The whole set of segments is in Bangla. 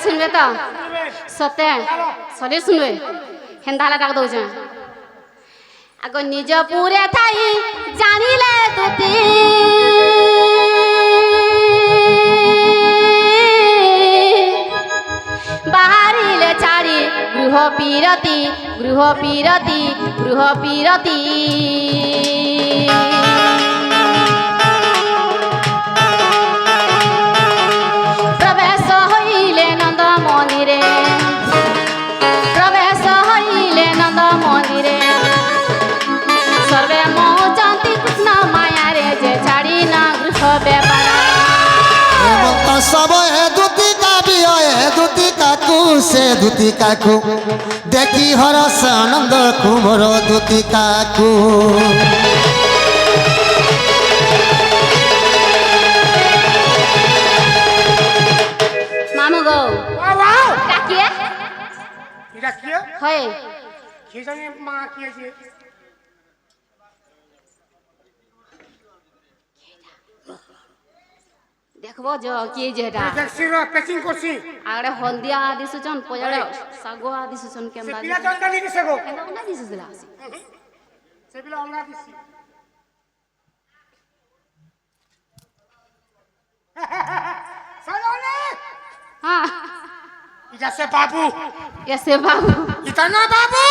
শুনবে তো সতে সলি শুনবে হেন্দালা ডাক দৌছে আগ নিজ পুরে থাই জানিলে দুতি বাহারিলে ছাড়ি গৃহ বিরতি গৃহ বিরতি গৃহ বিরতি প্রবেশ হইলে নন্দ মন্দিরে প্রবেশ হইলে নন্দ মন্দিরে সর্বে মৌচন্তি কৃষ্ণ মায়ারে যে ছাড়ি না গৃহ ব্যাপার সব দুতি কাবি দুতি কাকু সে দুতি কাকু দেখি হরস আনন্দ কুমর দুতি কাকু মামু গো কাকিয়ে এটা কি হয় কি জানি মা কি আছে দেখবো যে কি যেটা দেখছি র পেচিং করছি আরে হলদিয়া দিছুছন পজাড়ে সাগুয়া দিছুছন সে কেমবা পিলা জন্দানি দিছে গো কেমবা না দিছুছলা সে পিলা অঙ্গা দিছি সালানে হ্যাঁ এটা সে বাবু এসে বাবু এটা না বাবু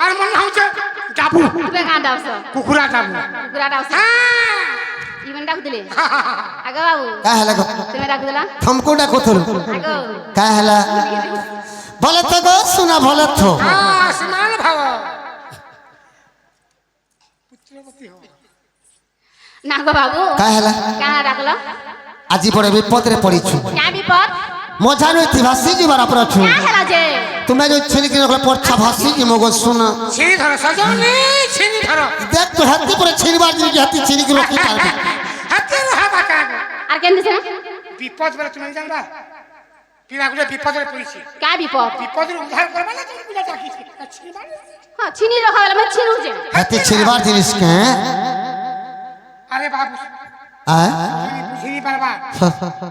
আর মনে হচ্ছে ডাবু তুমি কাঁ ডাউছ কুকুরা ডাবু কুকুরা ডাউছ ইভেন ডাক দিলে আগে বাবু কা হেলা গো তুমি ডাক দিলা থমকু ডাকো থরু আগে কা হেলা বলে তো গো শোনা বলে তো আসমান ভাব পুত্রবতী হও না গো বাবু কা হেলা কাঁ ডাকলো আজি বড় বিপদরে পড়িছু क्या विपद মজা নইতি ভাসি যাবার আপরাছু क्या हेला जे তুমি যে ছেলে কি নকলে পড়ছা ভাসি কি মগো শোনা ছিনি ধরো সজনি ছিনি ধরো দেখ তো হাতি পরে ছিনিবার দিন কি হাতি ছিনি কি রকি পারবে হাতে হাত কাগো আর কেন দিছে বিপদ বলে তুমি জানবা পিলাগুলো বিপদে পড়িছে क्या विपद বিপদের উদ্ধার করবা না তুমি পিলা ডাকিছে ছিনিবা हां छिनी रखा वाला मैं छिनू जे হাতি ছিনিবার জিনিস কে আরে বাবু আ তুমি বুঝিনি পারবা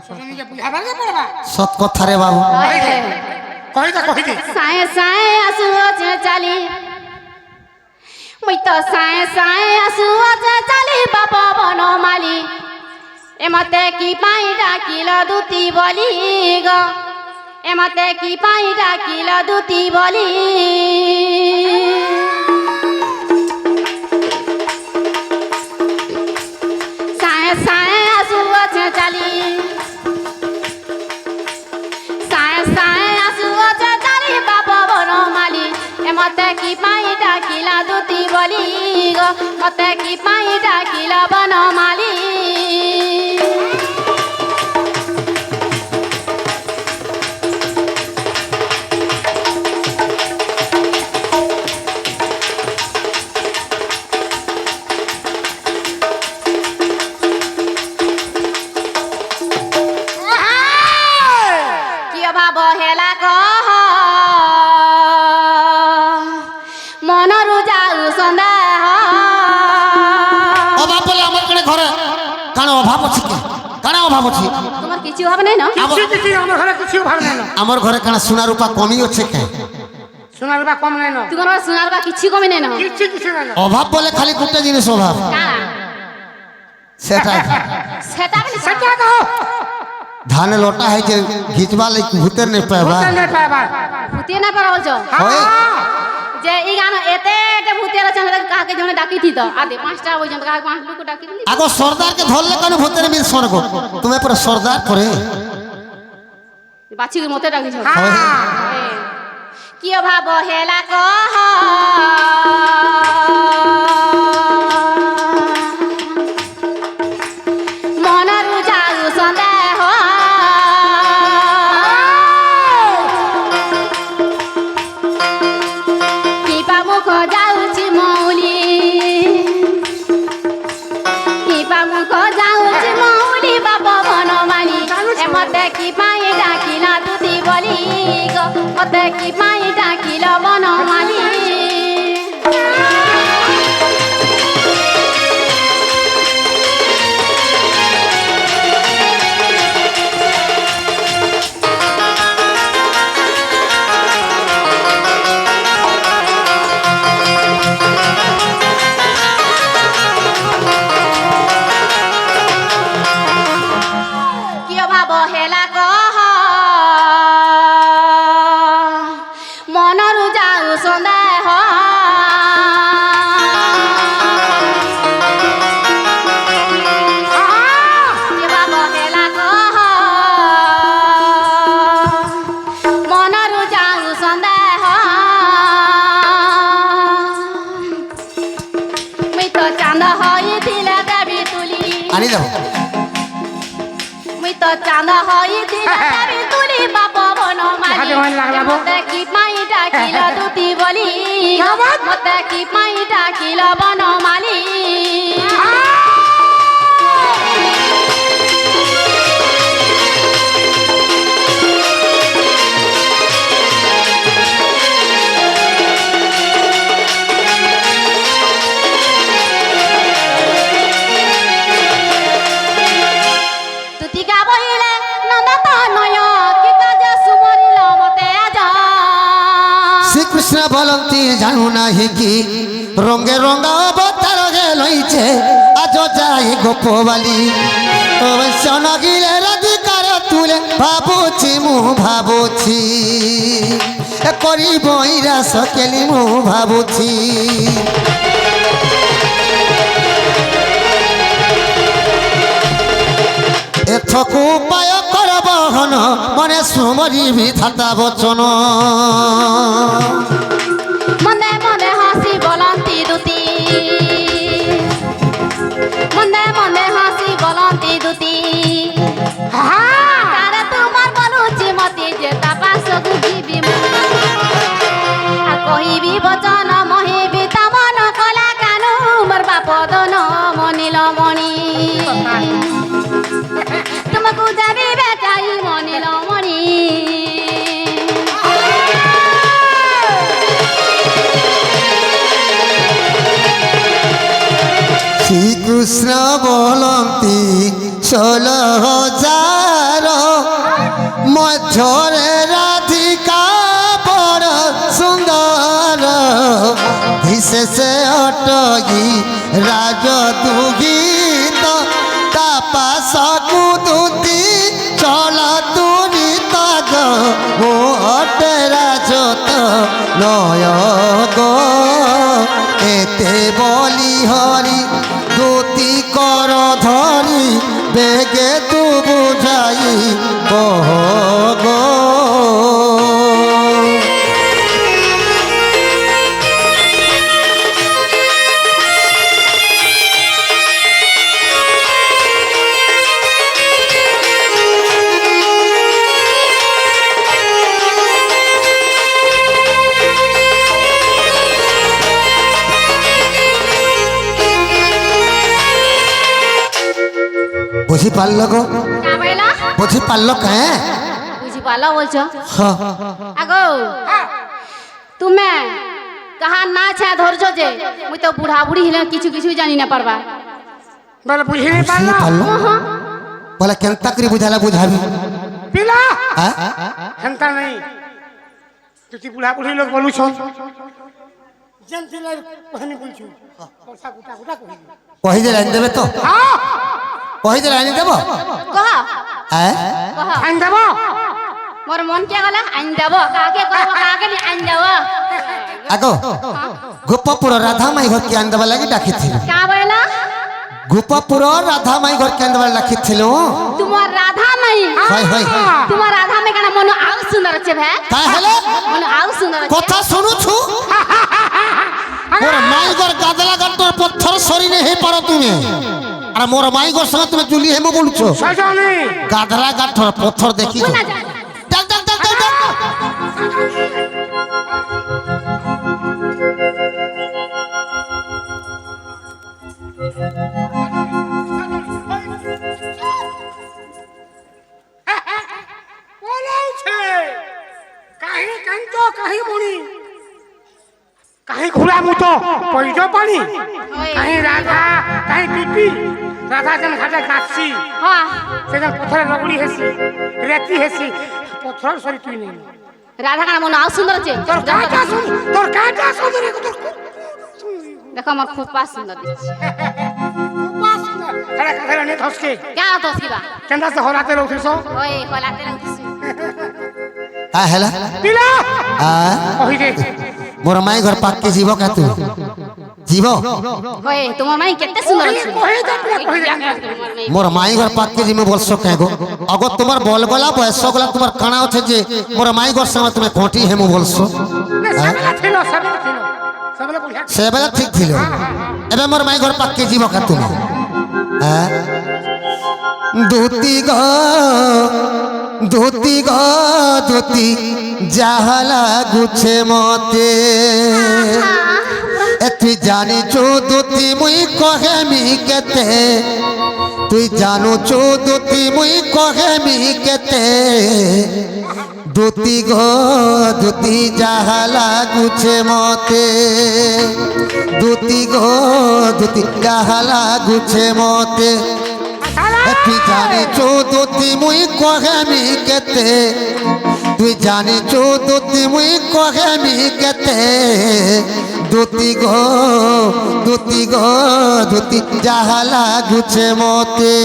সজনিকে বুঝাবার না পারবা সত কথা রে বাবু কই দে साए साए आसु जे चाली मुई तो साए साए आसु जे चाली बाबा बनो माली एमते की पाई डाकिल दूती बोली गो एमते की पाई डाकिल दूती बोली साए साए आसु जे चाली साए साए आसु जे चाली बाबा बनो माली एमते की पाई डाकिला दूती बोली गो मते की पाई डाकिला बनो माली कियो बाबो हेला कह मनरु जाऊ सन्देह অভাব বলে আমার কোনে ঘরে কান অভাব আছে কি কান অভাব আছে তোমার কিছু হবে নাই না কিছু আমার ঘরে কিছু ভালো নাই না আমার ঘরে কান সোনা রূপা কমি আছে কে সোনার বা কম নাই না তোমার সোনার বা কিছু কমে নাই না কিছু নাই না অভাব বলে খালি গোটে জিনিস অভাব কারা সেটা সেটা বলি সেটা কও ধানে লোটা হয়েছে ঘিচবা লাগি ভূতের নেই পাবা বলতে নাই পাবা ভূতে না পারা বলছো হয় যে এই গান এতে এতে ভূতের আছে কাকে জনে ডাকি দিত আদে পাঁচটা পর্যন্ত কাকে পাঁচ লোক ডাকি দিলি আগো সর্দারকে ধরলে কেন ভূতের মিল স্বর্গ তুমি পুরো সর্দার করে বাছির মতে ডাকিছ হয় কি ভাব হেলা কহ মনরু যাউ সন্দেহ কিপা মুখ যাউছি মৌলি কিপা মুখ যাউছি মৌলি বাপ বনমালী এমতে কি পাই ডাকিলা দুতি বলি গো মতে কি পাই ডাকিল বনমালী বহেলা কহ মনରୁ যাଉ সন্দেহ কেবা বহেলা কহ মনରୁ যাଉ সন্দেহ মুই তো চাঁদ হইছিলে দেবী তুলি আনি দেব মুই তো চাঁদ হইছিলে দেবী তুলি বাপ বনমালী মতে কি পাই ডাকিল দুতি বলি মতে কি পাই ডাকিল বনমালী তুতিকা বইলে নন্দত নয় কি কাজ সুমরিল মতে আজ শ্রীকৃষ্ণ বলন্তি জানু নাহি কি রঙে রঙা অবতার লইছে আজ যাই গোপবালি অবশ্য নগিলে রাধিকার তুলে ভাবুছি মু ভাবুছি করিব ইরা সকেলি মু ভাবুছি এথকু উপায় করব হন মনে সুমরি বিধাতা বচন মনে মনে হাসি বলন্তি দুতি মনে মনে হাসি বলন্তি দুতি তারে তোমার বলুছি মতি যে তাপা সগু দিবি কহিবি বচন মহিবি তমন কলা কানু মোর বাপ দন মনিল মণি তোমাকে যাবি বেটাই মনিল মণি শ্রীকৃষ্ণ বলন্তি 16,000 মধ্যরে রাধিকা বড় সুন্দর বিশেষে অটগি রাজ দুগীত তাপা সকু দুতি চল তুরি তগ ও অটে রাজত নয় গো এতে বলি হরি দুতি কর ধরি বেগে তু বুঝাই কহ গো বুঝি পারল গো কা বইলা বুঝি পারল কে বুঝি পালা বলছো হ্যাঁ আগো তুমি কাহা না ছা ধরছো যে মুই তো বুড়া বুড়ি হলে কিছু কিছু জানি না পারবা বলে বুঝি নি বুঝি পারলো পারল বলে কেনতা করে বুঝালা বুঝাবি পিলা হ্যাঁ হেনতা নাই তুই বুড়া বুড়ি লোক বলু ছন যেন ছিলে কহানি বলছু পয়সা গুটা গুটা কহি কহি দে লাইন দেবে তো হ্যাঁ কহি দে লাইন দেব কহ হ্যাঁ কহ আইন দেব মোর মন কে গলা আইন দেব কাকে কব কাকে নি আইন দেব আগো গোপপুর রাধা মাই ঘর কে আনদেবা লাগি ডাকিছিল কা বইলা গোপপুর রাধা মাই ঘর কে আনদেবা ডাকিছিল তোমার রাধা নাই হয় হয় তোমার রাধা মে কেন মন আউ সুন্দর আছে ভে কাই হলে মন আউ সুন্দর আছে কথা শুনুছু মোর মাই ঘর গাদলা ঘর তোর পথর শরীরে হে পারো তুমি আর মোর মাই ঘর সঙ্গে তুমি জুলি হেমো বলছো সজনি গাদলা ঘর তোর পথর দেখিছো শুনা যা দেখ দেখ দেখ দেখ দেখ। বলাউছে কাহি কান্ত কাহি মণি কাহি ঘোড়া মুতো পইজ পানি কাহি রাধা কাহি পিপি রাধা যেন ঘাটে কাটছি হ্যাঁ সে যেন পথরে রগড়ি হেসি রেতি হেসি পথর সরি তুই নেই রাধা কেন মন আউ সুন্দর আছে তোর কাটা সুন্দর তোর দেখো আমার খুব পাস সুন্দর দিচ্ছে আরে কাছে নে ধসকে क्या दोस्त की बात কেনটা সে হলাতে উঠিস ओए खोलाते रंग হেলা পিলা কই দে মোর মাই ঘর পাককে জীব কা তু জীব ओए तुम्हार माई कितने सुंदर है কই দে কই দে মোর মাই ঘর পাককে জিমে বলছো কে গো অগ তোমার বলগলা বয়স গলা তোমার কানা আছে যে মোর মাই ঘর সঙ্গে তুমি কোটি হেমু বলছো সবেলা ছিল সবেলা বুঝা সে বেলা ঠিক ছিল এবে মোর মাই ঘর পাককে জীব কা তুমি হ্যাঁ ধুতি গো ধুতি গো ধুতি যাহলা গুছে মতে এ তুই জানি চৌধুতি মুই কহেমি কেতে তুই জানো চৌধুতি মুই কহেমি কেতে ধুতি গো ধুতি যাহলা গুছে মতে ধুতি গো ধুতি যাহলা গুছে মতে তুই জানি চৌধুতি মুই কহেমি কেতে তুই জানি চৌধুতি মুই কহেমি কেতে ধুতি গো ধুতি যাহলা গুছে মতে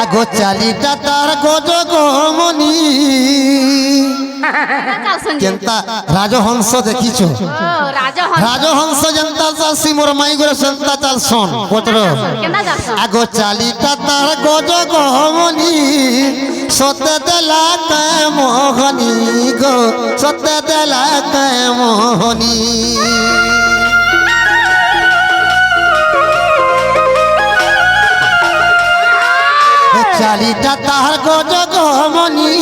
আগো চালিটা তার গজ গমনি কেনতা রাজহংস দেখিছ ओ राजा हंस রাজহংস জনতা চাষি মোর মাই করে সন্তা চাল শোন পত্র केना जासा আগো চালিটা তার গজ গমনি সতে দেলা কায় মোহনি গো সতে দেলা কায় মোহনি চালিটা তাহার গজ গমনি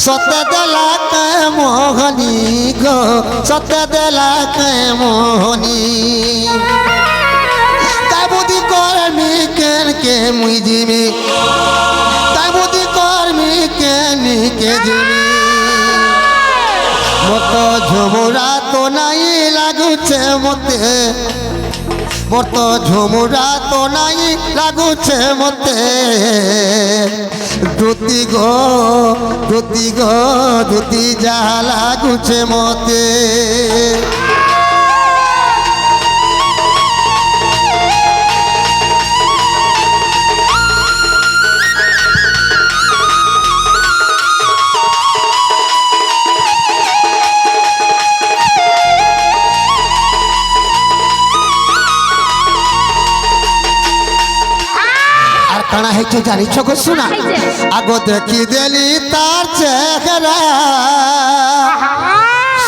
সতে দেলা কায় মোহনি গো সতে দেলা কায় মোহনি তাই বুদ্ধি করমি কেন কে মুই জিমি তাই বুদ্ধি করমি কেন কে জিমি মত ঝুমুরা তো নাই লাগুছে মতে মোর তো ঝুমুরা তো নাই লাগুছে মতে ধুতি গো ধুতি যাহা লাগুছে মতে কানা হয়েছে জানিছ গো শোনা আগো দেখি দেলি তার চেহারা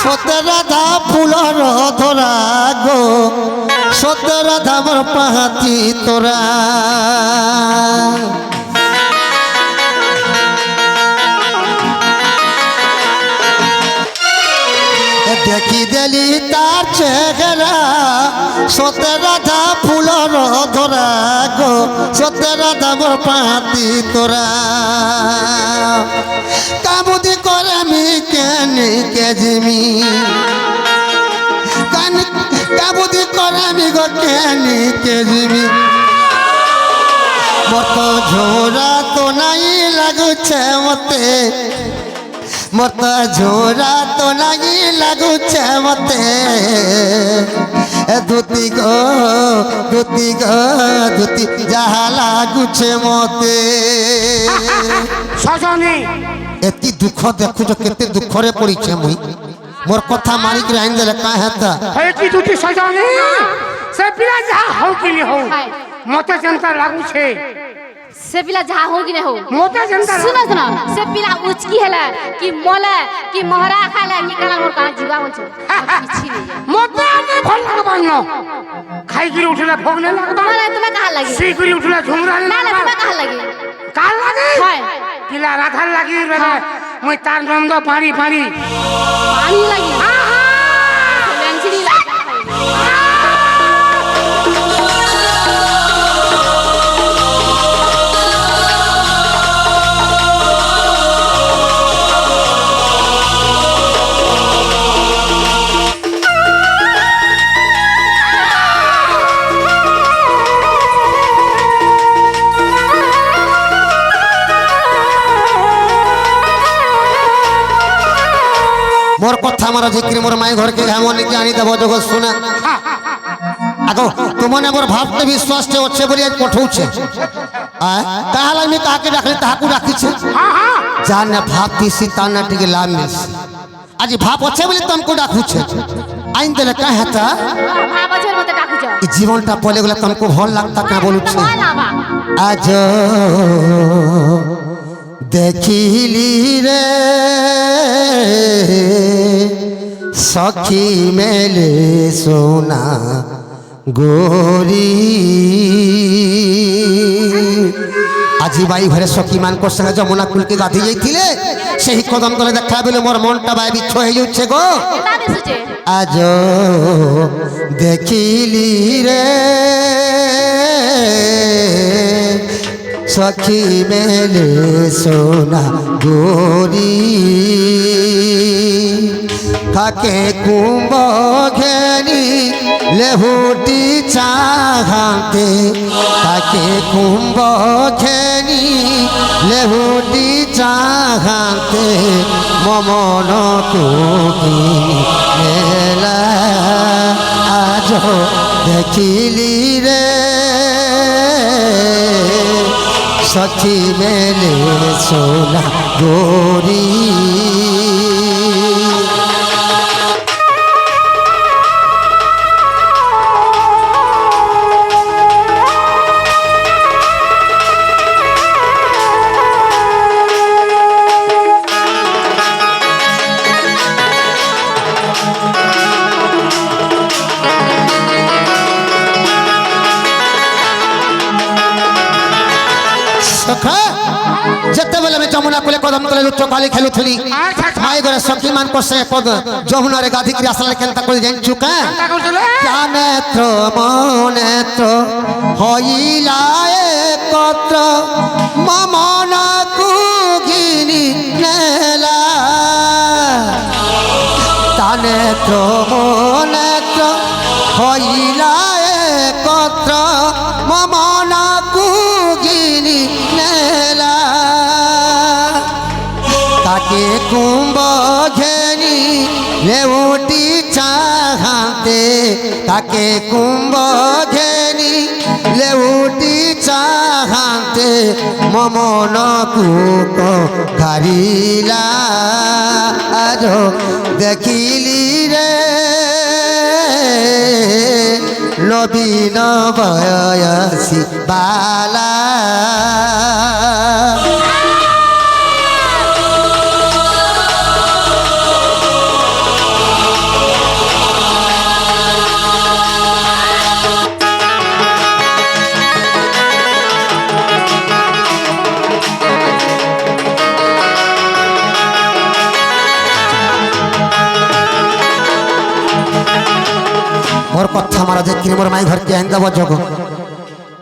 সতে রাধা ফুলর ধরা গো সতে রাধা মোর পাহাতি তোরা দেখি দেলি তার চেহারা সতে রাধা ফুলর ধরা গো সতে রাধা মোর পাতি তোরা কামুদি করে আমি কেন কে জিমি কামুদি করে আমি গো কেন কে জিমি মত ঝোরা তো নাই লাগুছে মতে মত ঝোরা তো নাই লাগুছে মতে ধুতি গো ধুতি যাহা লাগুছে মতে সজনী এতি দুঃখ দেখুছ কেতে দুঃখরে পড়িছে মুই মোর কথা মানিক আইন দেলে কা হেতা হয়ে কি দুটি সজনী সে পিলা যাহা হও কি নি হও हाय মতে যেনতা লাগুছে से पिला जहाँ हो कि नहीं हो মতে যেনতা सुनो सुनो से पिला उचकी हैला कि मोला कि मोहरा खाला निकाला मोर कहां जीवा बोल छो पिछी नहीं है মতে আমি ভাল লাগবা ন খাই গিরি উঠলে ভোগ নে লাগবা तुम्हारा तुम्हें कहाँ लगी সি গিরি উঠলে ঝুমরা ना ना तुम्हें कहाँ लगी কার লাগে हाय পিলা রাধার লাগি বেটা মই তার নন্দ পানি পানি पानी लगी लेंसरी लगी আমার জিক্রি মোর মাই ঘরকে হেমন কি আনি দেব জগৎ শুনে আগো তোমানে মোর ভাবতে বিশ্বাসতে হচ্ছে বলি আজ পঠৌছে তাহলে আমি কাকে রাখলে তাহাকু রাখিছে জানে ভাবতিছি তা না টিকে লাভ নেছি আজি ভাব আছে বলি তোমাকে ডাকুছে আইন দেলে কাহ হেতা ভাবছের মতে ডাকুছ এই জীবনটা পলে গেলে তোমাকে ভাল লাগতা কা বলুছে আজ দেখিলি রে সখী মেলে সোনা গোরি আজি বাই ঘরে সখী মানক সঙ্গে যমুনা কুলকে গাধি যাইছিলে সেই কদম তলে দেখা বেলে মোর মনটা বাই বিচ্ছ হয়ে যাচ্ছে গো আজ দেখিলি রে সখী মেলে সোনা গোরি থাকে কুম্ভ ঘেনি লেহুটি চাহাতে থাকে কুম্ভ ঘেনি লেহুটি চাহাতে মমন কুকিলা আজ দেখিলি রে সখী মেলে সোনা গোরি যেতেবেলে আমি যমুনা কুলে কদম তলে লুচ্চ কালি খেলুলি মাই ঘরে সখী মান করছে পদ যমুনারে গাধি করে আসলে কেনতা করে জানছু কা নেত্র মনেত্র হইলা একত্র মমন কুগিনি নেলা নেত্র মনেত্র হইলা একত্র মমন কুগিনি নেলা তাকে কুম্ভ ঘেনি লেউটি চাহাতে তাকে কুম্ভ ঘেনি লেউটি চাহাতে মমন কুক কারিলা আজ দেখিলি রে নবীন বয়সী বালা मोर कथा मारा जे मोर माई घर के आइन देबो जगो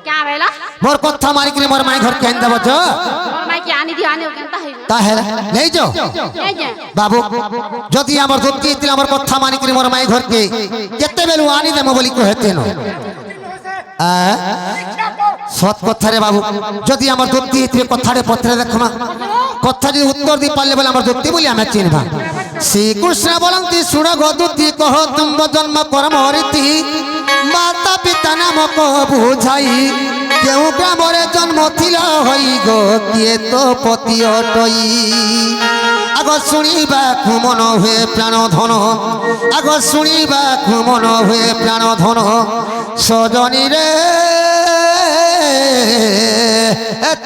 क्या भेला मोर कथा मारी के मोर माई घर के आइन देबो जो मोर माई के आनी दी आने केनता है ताहे ले जो ए जे बाबू जदि हमर दुत्ती इतने हमर कथा मानी के मोर माई घर के केते बेलु आनी देमो बोली कहते न सत कथा रे बाबू जदि हमर दुत्ती इतने कथा रे पत्रे देखमा कथा যদি উত্তর দি পারলে বলে আমার দুঃখী বলি আমি চিনবা শ্রীকৃষ্ণ বলন্তি শুণ গদুতি কহ তুম্ব জন্ম পরম রীতি মাতা পিতা নামক বুঝাই কেউ গ্রামরে জন্ম থিল হই গো কিয়ে তো পতি অটই আগ শুনিবা মন হুয়ে প্রাণ ধন আগ শুনিবা মন হুয়ে প্রাণ ধন সজনী রে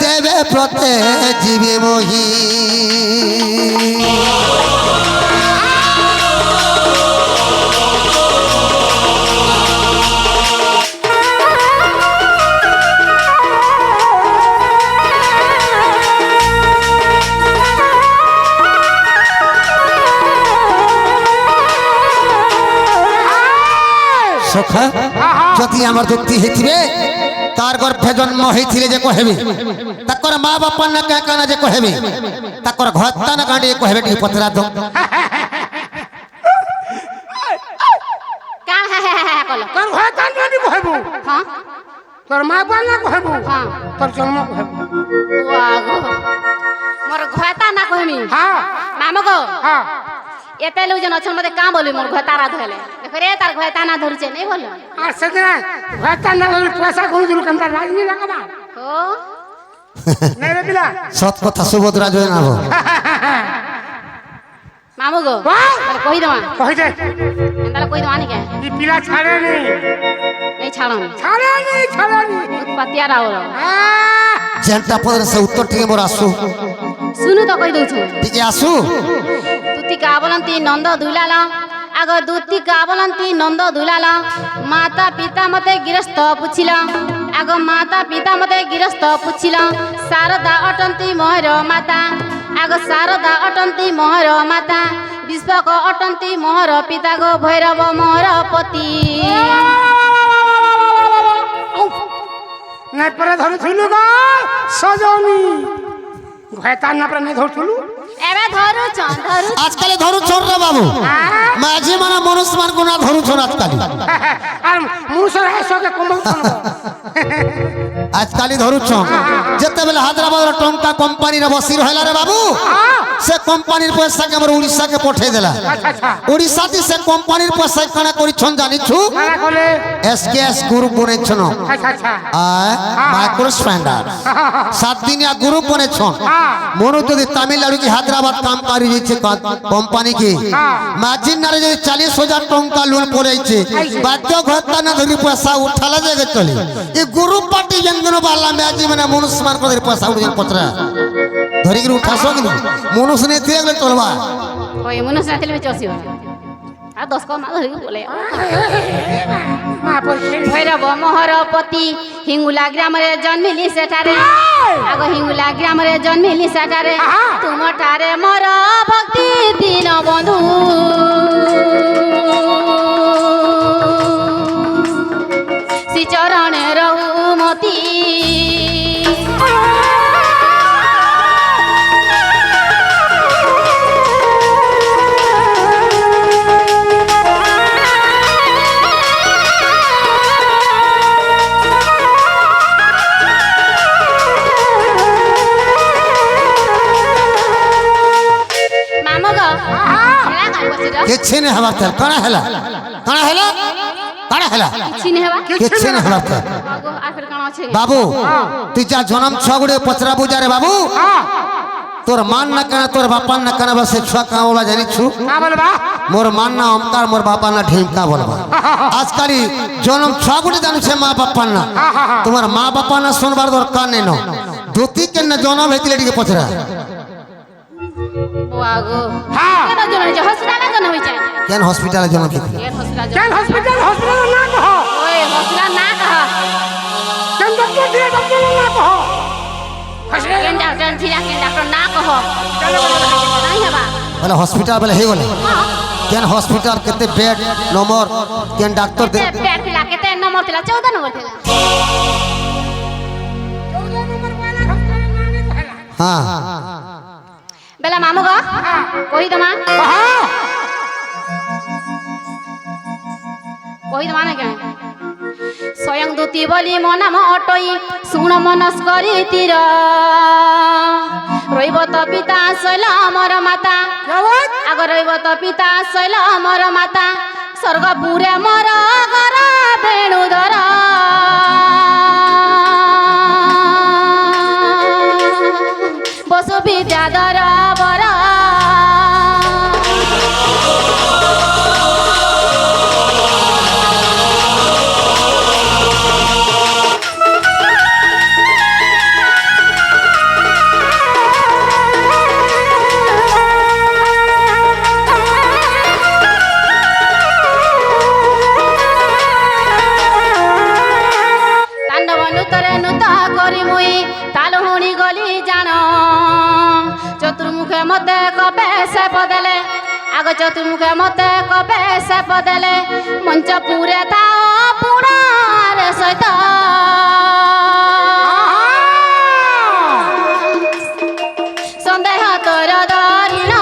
তেবে প্রতে জীবে মহি সখা যদি আমার দুঃখী হইতিবে তার গর্ভে জন্ম হইছিলে যে কহেবে তাকর মা বাপা না কা কানা যে কহেবে তাকর ঘরতা না কাঁডে কহেবে টি পতরা দ কান হ্যাঁ কলো তোর ঘরতা না কহেবো হ্যাঁ তোর মা বাবা না কহেবো হ্যাঁ তোর জন্ম কহেবো ওয়াগো মোর ঘয়তা না কইমি হ্যাঁ মামগো হ্যাঁ এতে লোকজন অছন মতে কাঁ বলি মোর ঘরে তারা ধরে দেখো রে তার ঘরে তানা ধরছে নেই বললো আর সেদিন ঘরটা না পয়সা করে দিল কেন তার রাজনী লাগাবা ও নাই রে পিলা সৎ কথা সুভদ্রা জয় না হো। মামু গো বাহ! তাহলে কই দেওয়া কই দে তাহলে কই দেওয়া নাকি এই পিলা ছাড়ে নি এই ছাড়ন ছাড়ে নি পাতিয়ারা ওর যেটা পদরে সে উত্তর থেকে মোর আসু শুনু তো কই দউছু ଟିକେ আসু তুতি কা বলন্তি নন্দ দুলাল আগ দুতি কা বলন্তি নন্দ দুলাল মাতা পিতা মতে গৃহস্থ পুছিল আগ মাতা পিতা মতে গৃহস্থ পুছিল শারদা অটন্তি মোহর মাতা আগ শারদা অটন্তি মোহর মাতা বিশ্বক অটন্তি মোহর পিতা গো ভৈরব মোহর পতি নাই পরে ধরুথুলু গো সজনি ঘরে তার না পরে নাই ধরুথুলু এবে ধরুছ ধরু আজকাল ধরু ছোট রে বাবু মাঝে মানে মনুষ মান গুনা ধরু ছোট আজকাল আর মুসর হেসকে কমল আজকাল ধরুছ যেতেবেলে হায়দ্রাবাদ টঙ্কা কোম্পানির বসি রহিলা রে বাবু সে কোম্পানির পয়সা কে আমার উড়িষ্যা কে পঠাই দেলা আচ্ছা আচ্ছা উড়িষ্যা তে সে কোম্পানির পয়সা কানা করিছন জানিছু কারা কলে এসকেএস গ্রুপ বনেছন আচ্ছা আচ্ছা মাইক্রো স্প্যান্ডার 7 দিনিয়া গ্রুপ বনেছন মনো যদি তামিলনাড়ু কি হায়দ্রাবাদ কাম করি যাইছে কোম্পানি কি মাঝিন নারে যদি 40,000 টঙ্কা লোন পড়াইছে বাধ্য ঘরটা না ধরি পয়সা উঠালা জায়গা চলে এই গ্রুপ পার্টি জনগণ বালা ম্যাজি মানে মনুষ্য মান করে পয়সা উড়ে পত্রা ধরি কি উঠাছো কি মনুষ্য নে দিয়ে গেলে চলবা ওই মনুষ্য না তেলে চলছি আর 10 কম ধরি বলে মা পড়ছে ভৈরব মহরপতি হিঙ্গুলা গ্রামরে জন্মিলি সেঠারে আগ হিঙ্গুলা গ্রামরে জন্মিলি সেঠারে তুমঠারে মর ভক্তি দীন বন্ধু শ্রীচরণে রঘুমতি মামু গো হেলা কাই বসির কিছু নে হবার তেল কানা হেলা কানা হেলা কানা হেলা চিনি হেবা কিছু নে হবার তেল আগো আর ফের কানা আছে বাবু তুই যা জনম ছগুড়ে পচরা বুঝারে বাবু তোর মান না কেনা তোর বাপার না কেনা বা সে ছুয়া কাঁ বলা জানিছু না বলবা মোর মান না অমকার মোর বাপা না ঢিমকা বলবা আজকালি জনম ছগুড়ে জানুছে মা বাপার না তোমার মা বাপা না শুনবার দরকার নেই না ধুতি কেন না জনম হয়েছিল এদিকে পচরা আগো হ্যাঁ কেন জন হইছে হসপিটালে জন হইছে কেন হসপিটালে জনম কি কেন হসপিটাল কেন হসপিটাল না কহ ওই হসপিটাল না কহ কেন ডক্টর দিয়ে ডক্টর না কহ কেন ডাক্তার ঠিরা কেন ডাক্তার না কহ নাই হেবা বলে হসপিটাল বলে হয়ে গেলে কেন হসপিটাল কেতে বেড নম্বর কেন ডাক্তার দে পেট থিলা কেতে নম্বর থিলা 14 নম্বর থিলা হ্যাঁ বেলা মামু গো কই দমা কই দমা না কেন স্বয়ং দূতি বলি মো নাম অটই শুণ মনস করি তীর রইব তো পিতা শৈল আমার মাতা আগ রইব তো পিতা শৈল আমার মাতা স্বর্গপুরে মর গর বেণুধর বসু বিদ্যাধর বর তাণ্ডব নূতরে নূত করি মুই তালু হুণি গলি জান চতুর্মুখে মতে কবে সে পদেলে আগ চতুর্মুখে মতে কবে সে পদেলে মঞ্চ পুরে তাও পুরার সৈত সন্দেহ তোর দরিণ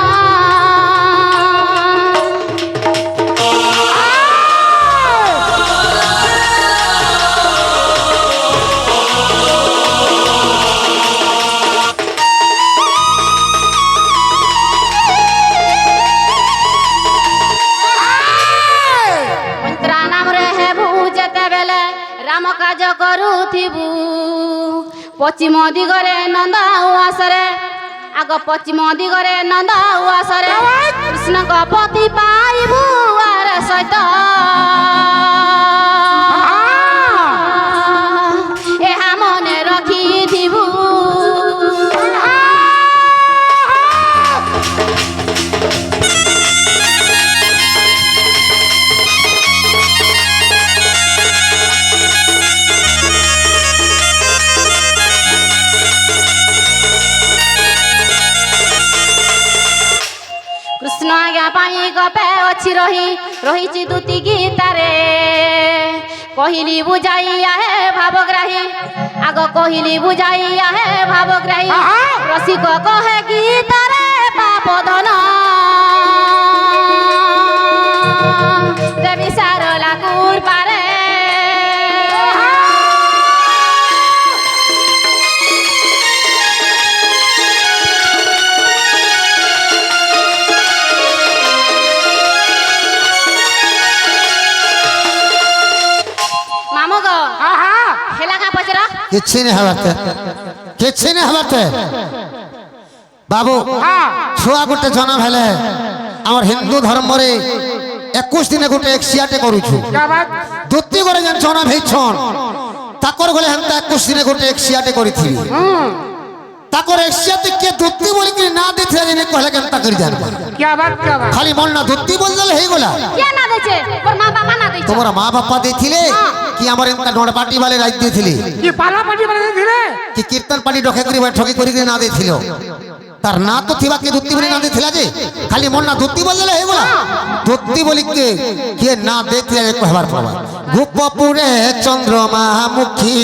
রাম কাজ করুথিবু পশ্চিম দিগরে নন্দ উয়াসরে আগ পশ্চিম দিগরে নন্দ উয়াসরে কৃষ্ণଙ୍କ পতি পাইবু আর সৈত ଏହା ମନେ ରଖିଥିବୁ কৃষ্ণ আজ্ঞা পাই গপে অছি রহিছি দুতি গীতারে কহিলি বুঝাইয়া হে ভাবগ্রাহী আগ কহিলি বুঝাইয়া হে ভাবগ্রাহী রসিক কহে গীতারে পাপ ধন দেবী সারলা কুরপারে କିଛି नहीं हबाते बाबू छुआ गोटे जन्म हेले आमर हिंदू धर्म रे 21 दिन गोटे एक्सियाटे करूछु दुती करे जन जन्म हेछन ताकर गले हमता 21 दिन गोटे एक्सियाटे करिथि ताकर एक्सियाते के दुती बोली कि ना देथे जने कहले केनता करि जान क्या बात खाली मन ना दुती बोल देले हे गोला के ना देछे पर मां बाबा ना देछे तोरा मां बापा देथिले कि हमर इनका डोड पार्टी वाले राज देथिले कि पाला पार्टी वाले देथिले कि कीर्तन पार्टी डखे करी ठगी करी ना देथिलो तार ना तो थिबा के दुत्ती बोली ना देथिला जे खाली मन ना दुत्ती बोल देले हे गोला दुत्ती बोली के ना देथिला जे कहबार पड़बा गोपपुरे चंद्रमा मुखी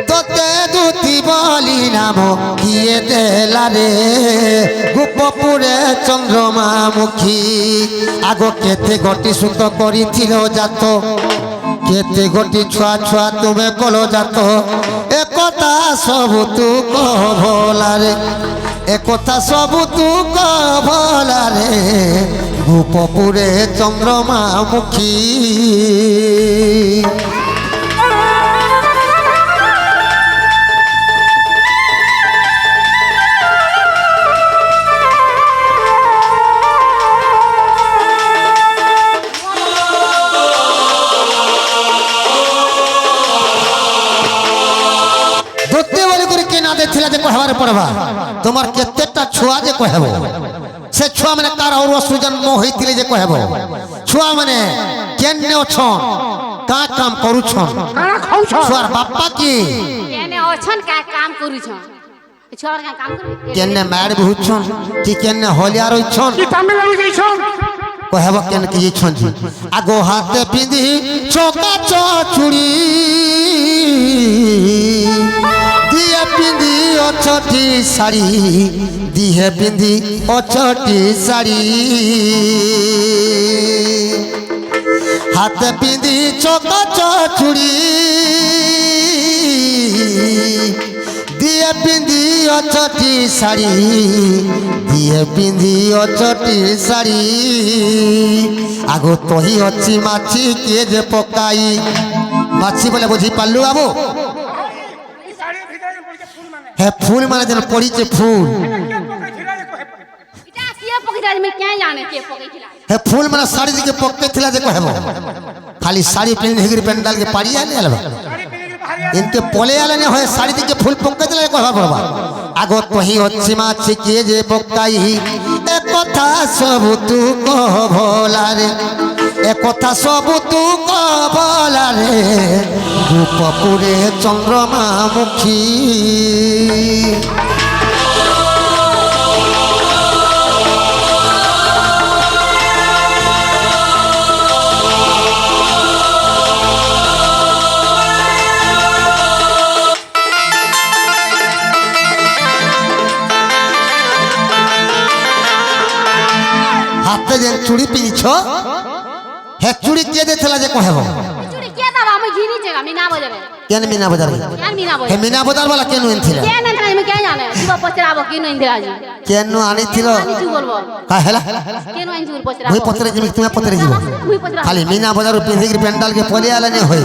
तते दुती बोली नाम किए देला रे गोपपुरे चंद्रमा मुखी आगो केते गटी सुत करिथिलो जातो केते गटी छुआ छुआ तुमे कलो जातो एकता सब तू कह भोला रे एकता सब तू कह भोला रे गोपपुरे चंद्रमा मुखी कहबार पड़वा तुम्हार केतेटा छुआ जे कहबो से छुआ माने कार और सुजन्म होइतिले जे कहबो छुआ माने केने अछन का काम करू छन काना खाउ छ छुआर बापा की केने अछन का काम करू छ छुआर का काम करू केने मार बहुत छन कि केने होलिया रहि छन कि तमिलनाडु जइ छन कहबो केने कि छन जी आगो हाथे पिंदी चोका चूड़ी दिए पिंदी अछटी साड़ी दिहे पिंदी अछटी साड़ी हाथे पिंदी चोका चूड़ी दिए पिंदी अछटी साड़ी दिए पिंदी अछटी साड़ी आगो तही अच्छी माछी किए जे पकाई माछी बोले बुझी पालू बाबू है फूल माने जन पड़ी छे फूल इटा किए पकइला में क्या जाने के पकइला है फूल माने साड़ी के पक्के थिला जे कहबो खाली साड़ी पहन हेगिर पेंडाल के पाड़ी आले अलबा इनके पोले आले ने होय साड़ी के फूल पक्के थिला कहबा पड़बा आगो तही अच्छी माछी के जे पकाई ए कथा सब तू कह भोला रे ए कथा सब तू कह भोला रे गोपपुरे चंद्रमा मुखी हाथे जे चूड़ी पिनिछ हे चूड़ी के देथला जे कहबो चूड़ी के दाबा हम घिनी जे हम ना बजबे কেন মিনা বজার কেন মিনা বই হে মিনা বজার বলা কেন এনছিল কেন না আমি কেন জানে জীব পচরাবো কেন ইন্দিরা আজি কেন আনিছিল আমি কি বলবো কা হেলা কেন আইন জীব পচরাবো মুই পত্রে জিমি তুমি পত্রে যাব মুই পচরা খালি মিনা বজার পিন্ধিকি প্যান্ডাল কে পলি আলানি হই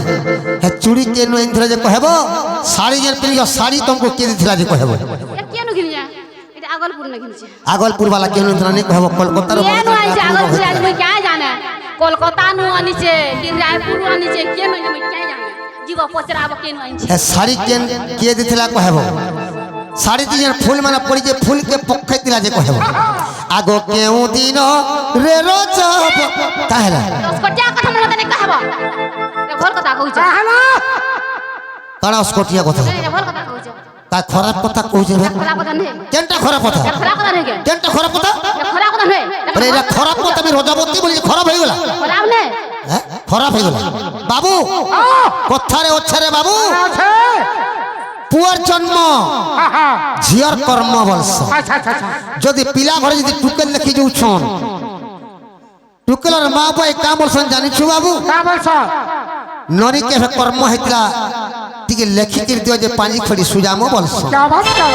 হে চুড়ি কেন এনছিল যে কহব শাড়ি যে পিন্ধিও শাড়ি তোমাকে কে দিছিলা যে কহব কেন কিনি যা এটা আগলপুর না কিনছে আগলপুর বালা কেন এনছিল নি কহব কলকাতার কেন আইছে আগলপুর আজ মুই কে জানে কলকাতা নু আনিছে কি রায়পুর আনিছে কেন আমি কে জানে জীব পচরাবো কেন আইছে হে শাড়ি কেন কে দিছিলা কহব শাড়ি যে ফুল মানে পড়ি যে ফুল কে পক্ষে দিলা যে কহব আগো কেউ দিন রে রজব তাহলা কটিয়া কথা মনে নেই কহব এ ভুল কথা কইছ হ্যালো কারা স্কটিয়া কথা এ ভুল কথা কইছ তা খারাপ কথা কইছে খারাপ কথা নেই কেনটা খারাপ কথা খারাপ কথা নেই কেনটা খারাপ কথা খারাপ কথা নেই আরে এটা খারাপ কথা আমি রজবতী বলি যে খারাপ হয়ে গেল খারাপ নেই হ্যাঁ খারাপ হয়ে গেল বাবু কথারে ওছারে বাবু আছে পুয়ার জন্ম ঝিয়ার কর্ম বলছ আচ্ছা আচ্ছা আচ্ছা যদি পিলা ঘরে যদি টুকেল লেখি যাউছন টুকেলর মা বাই কাম বলছন জানিছু বাবু কা বলছ নরি কে কর্ম হইতলা টিকে লেখি করে দিও যে পানি খড়ি সুজামো বলছ কা বাত কা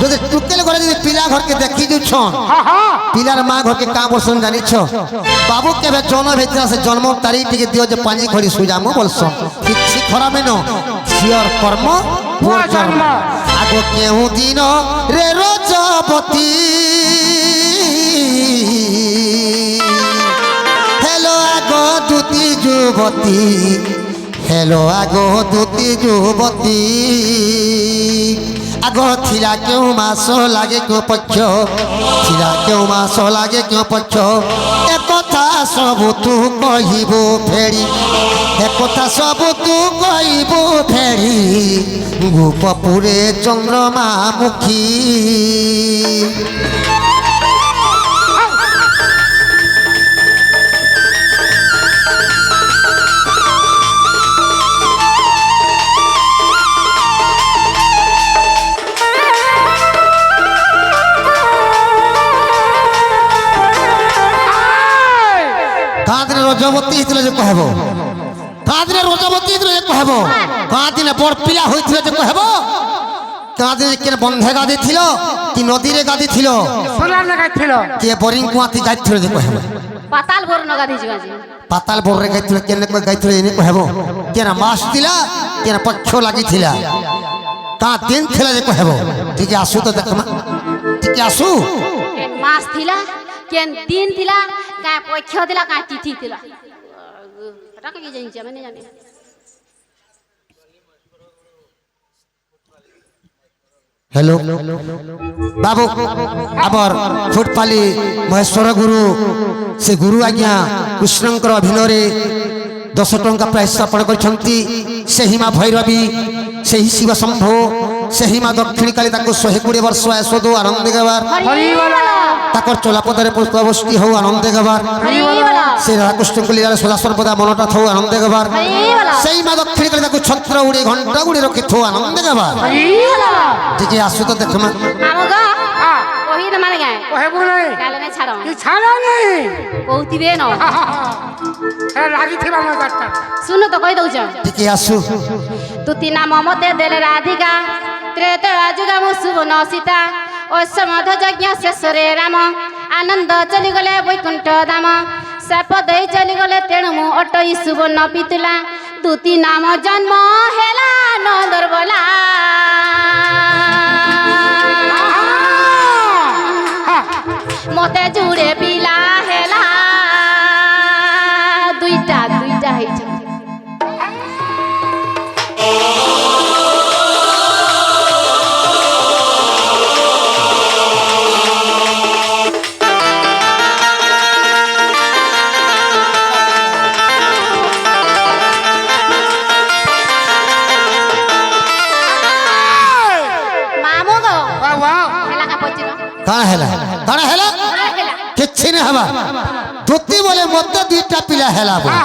যদি টুকেল ঘরে যদি পিলা ঘরকে দেখি যাউছন হ্যাঁ হ্যাঁ পিলার মা ঘরকে কাম বলছন জানিছ বাবু কেবে জন্ম হইতলা সে জন্ম তারিখ টিকে দিও যে পানি খড়ি সুজামো বলছ কিছু খরাপ ন ঝিয়ার কর্ম পুয়ার জন্ম আগো কেউ দিন রে রজবতী হেলো আগো দুতি যুবতী হেলো আগো দুতি যুবতী আগো থিলা কেউ মাস লাগে কেউ পক্ষ থিলা কেউ মাস লাগে কেউ পক্ষ একথা সবু তু কহিব ফেরি একথা সবু তু কহিব ফেরি গোপপুরে চন্দ্রমা মুখী কাঁদরে রজবতী হইছিল যে কহব কাঁদরে রজবতী হইছিল যে কহব কাঁদিনে বড় পিলা হইছিল যে কহব কাঁদিনে কে বন্ধে গাদি ছিল কি নদীরে গাদি ছিল সোলার লাগাইছিল কে বোরিং কুয়াতি গাইছিল যে কহব পাতাল বড় নগা দিছি আজি পাতাল বড়রে গাইছিল কেন কই গাইছিল এনে কহব কেন মাস দিলা কেন পক্ষ লাগিছিলা তা দিন ছিল যে কহব ঠিক আসু তো দেখমা ঠিক আসু কেন মাস থিলা কেন দিন থিলা কা পক্ষ দিলা কা তিথি থিলা এটা কি জানিছি আমি জানি हेलो बाबू आबर फुटपाली महेश्वर गुरु से गुरु आज्ञा कृष्णंकर अभिनय 10 टंका प्राइस अर्पण कर माँ भैरवी से ही शिव शंभो से ही माँ दक्षिणी काली 120 वर्ष ऐसो आनंद गवार हरि बोला ताकर चलापदारे पुष्पवृष्टि हो आनंद गवार हरि बोला से राधाकृष्ण को लीला सदा सर्वदा मनटा थो आनंद गवार हरि बोला से माँ दक्षिणी काली छत्र उड़ी घंटा उड़ी रखी थो आनंद गवार हरि बोला ठीक है आसु तो देखमा আমগো কহি না মানে গায় কহেব নাই গালে না ছাড়ো কি ছাড়া নেই কৌতিবে ন হ্যাঁ লাগিছিলাম না গাছটা শুনো তো কই দউছ ठीक है आसु তুতি নাম মতে দেলে রাধিকা ত্রেতয়া যুগম সুবর্ণ সীতা অসমধ যজ্ঞ শেষরে রাম আনন্দ চলিগলে বৈকুণ্ঠ ধাম সাপ দই চলিগলে তেণু মু অটই সুবর্ণ পিতুলা তুতি নাম জন্ম হেলা নন্দর বলা মতে জুড়ে পিলা হেলা দুইটা দুইটা হইছে काना हेला किछि न हवा धोती बोले मते दुईटा पिला हेला बोले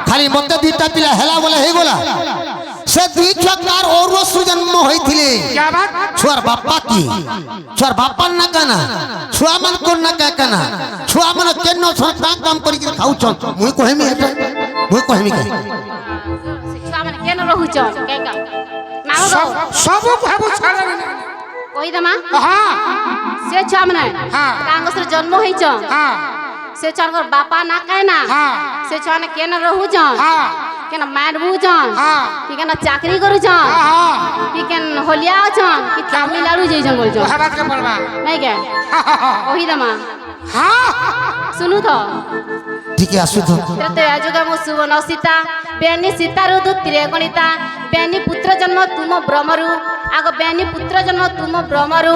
खाली मते दुईटा पिला हेला बोले हे गोला से दुई छकार और जन्म होइथिले क्या बात छुआर बापा की छुआर बापा ना काना छुआ मन को ना का काना छुआ मन केनो छोटा काम करि के खाउ छ मुई कहमी हेटा मुई कहमी के छुआ माने केन রহুছ কেকা মামু গো সব ভাবু ছাড়া কই দমা হ্যাঁ সে ছুয়া মানে হ্যাঁ। কাঙ্গসর জন্ম হইছ হ্যাঁ সে ছুয়ার বাপা না কায় না হ্যাঁ। সে ছুয়ানে কেন রহুছ হ্যাঁ কেন মার বুঝন হ্যাঁ। কি কেন চাকরি করুছন হ্যাঁ কি কেন হলিয়া অছন কি তামিলনাড়ু যাইছন বলছন ভাবাকে পড়বা নাই কে কই দমা হ্যাঁ শুনু তো ଟିକେ ଆସୁ ତ ତ୍ରେତୟା ଯୁଗ ମୁଁ ସୁବର୍ଣ୍ଣ ସୀତା ବେନି ସୀତାରୁ ଦୁତିରେ ଗଣିତା ବେନି ପୁତ୍ର ଜନ୍ମ ତୁମ ବ୍ରହ୍ମରୁ ଆଗ ବେନି ପୁତ୍ର ଜନ୍ମ ତୁମ ବ୍ରହ୍ମରୁ